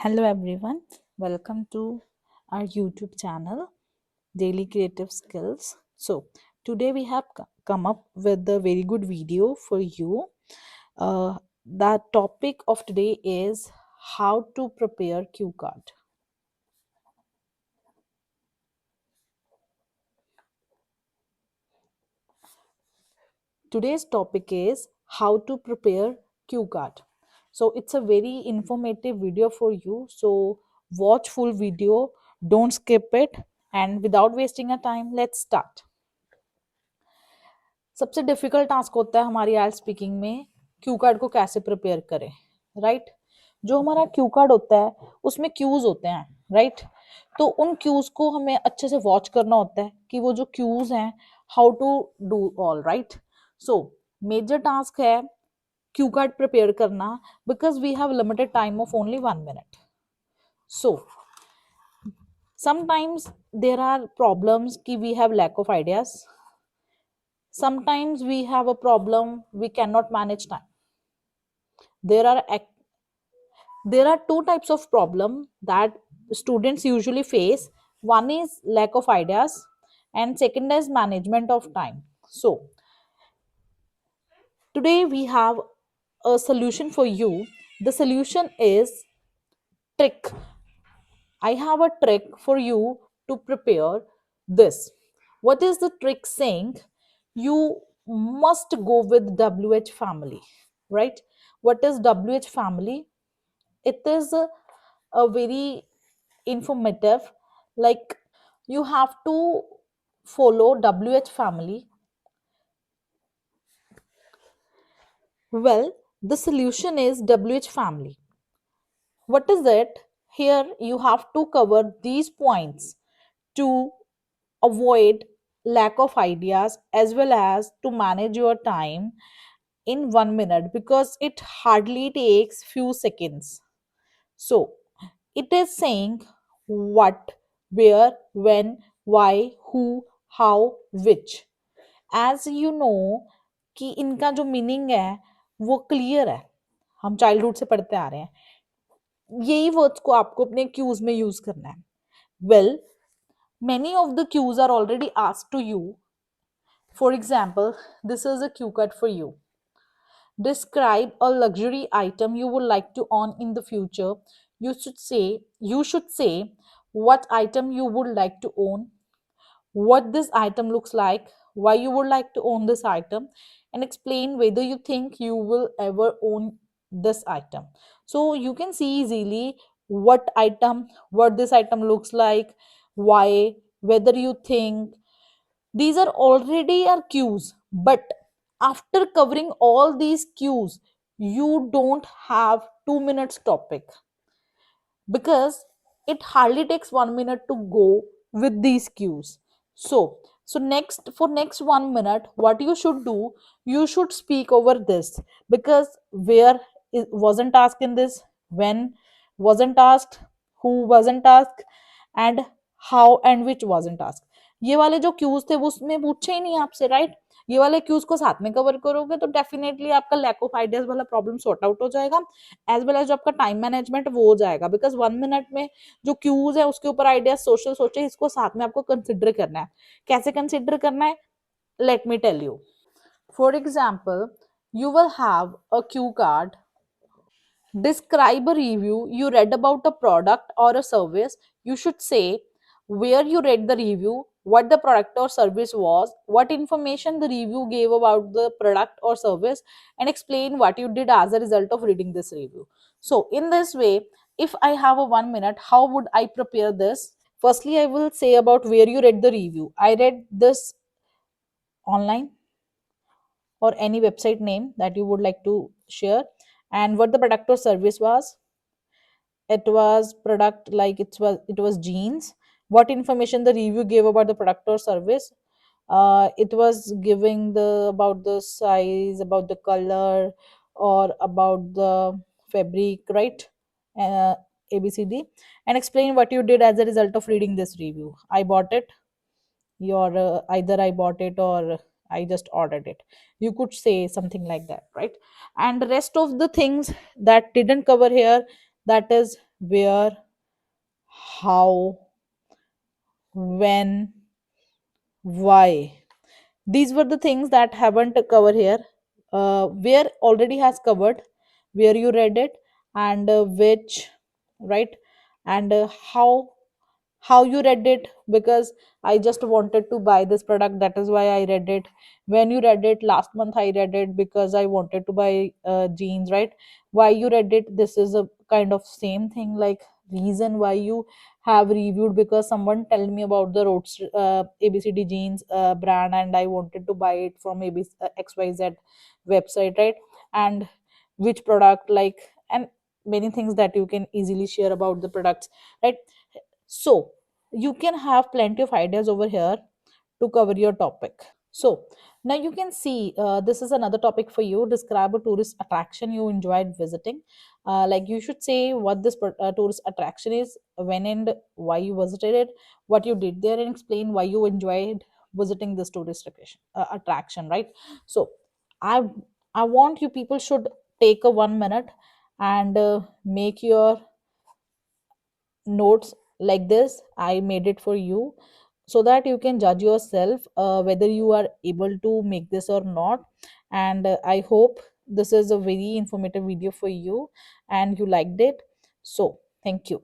Hello everyone, welcome to our YouTube channel Daily Creative Skills. So, today we have come up with a very good video for you. The topic of today is how to prepare cue card. Today's topic is how to prepare cue card. So, it's a very informative video for you. So, watch full video, don't skip it, and without wasting a time, let's start. सबसे difficult task होता है हमारी आइल्स speaking में Q card को कैसे prepare करें, right? जो हमारा क्यू कार्ड होता है उसमें क्यूज होते हैं, राइट? तो उन क्यूज को हमें अच्छे से वॉच करना होता है कि वो जो क्यूज हैं how to do all, right? So major task है क्यू कार्ड प्रिपेयर करना, because we have limited time of only 1 minute. So sometimes there are problems कि we have lack of ideas. Sometimes we have a problem we cannot manage time. There are two types of problem that students usually face. One is lack of ideas and second is management of time. So today we have a solution for you. The solution is trick. I have a trick for you to prepare this. What is the trick saying? You must go with WH family, right? What is WH family? It is a very informative, like, you have to follow WH family. Well, the solution is WH family. What is it? Here you have to cover these points to avoid lack of ideas as well as to manage your time in 1 minute, because it hardly takes few seconds. So it is saying what, where, when, why, who, how, which. As you know कि इनका जो meaning है वो clear है, हम childhood से पढ़ते आ रहे हैं. यही वर्ड्स को आपको अपने क्यूज में यूज करना है. Well, many of the cues are already asked to you. For example, this is a cue card for you. Describe a luxury item you would like to own in the future. You should say what item you would like to own, what this item looks like, why you would like to own this item, and explain whether you think you will ever own this item. So you can see easily what this item looks like, why, whether you think. These are already our cues, but after covering all these cues, you don't have 2 minutes topic, because it hardly takes 1 minute to go with these cues. So next 1 minute, what you should do, you should speak over this, because where wasn't asked in this, when wasn't asked, who wasn't asked, and how and which wasn't asked. ये वाले जो cues थे वो उसमें पूछे ही नहीं आपसे, right? ये वाले क्यूज को साथ में कवर करोगे तो डेफिनेटली आपका लैक ऑफ आइडियाज वाला प्रॉब्लम सॉर्ट आउट हो जाएगा, एज वेल एज जो आपका टाइम मैनेजमेंट वो हो जाएगा, बिकॉज 1 minute में जो क्यूज है उसके ऊपर आइडियाज सोशल सोचे, इसको साथ में आपको कंसिडर करना है. कैसे कंसिडर करना है? Let me tell you. For example, you will have a cue card. Describe a review you read about a product or a service. You should say where you read the review, what the product or service was, what information the review gave about the product or service, and explain what you did as a result of reading this review. So, in this way, if I have a 1 minute, how would I prepare this? Firstly, I will say about where you read the review. I read this online or any website name that you would like to share, and what the product or service was. It was product, like it was jeans. What information the review gave about the product or service? It was giving the about the size, about the color, or about the fabric, right? ABCD. And explain what you did as a result of reading this review. I bought it, your either I bought it or I just ordered it. You could say something like that, right? And the rest of the things that didn't cover here, that is where, how, when, why. These were the things that haven't covered here. Where already has covered, where you read it, and which, right, and how you read it, because I just wanted to buy this product, that is why I read it. When you read it last month, I read it because I wanted to buy jeans, right? Why you read it, this is a kind of same thing, like reason why you have reviewed, because someone told me about the roads abcd jeans brand, and I wanted to buy it from xyz website, right? And which product, like, and many things that you can easily share about the products, right? So you can have plenty of ideas over here to cover your topic. So now you can see, this is another topic for you. Describe a tourist attraction you enjoyed visiting. Like you should say what this tourist attraction is, when and why you visited it, what you did there, and explain why you enjoyed visiting this tourist attraction, right? So I I want you people should take a 1 minute and make your notes like this. I made it for you so that you can judge yourself whether you are able to make this or not. And I hope this is a very informative video for you and you liked it. So thank you.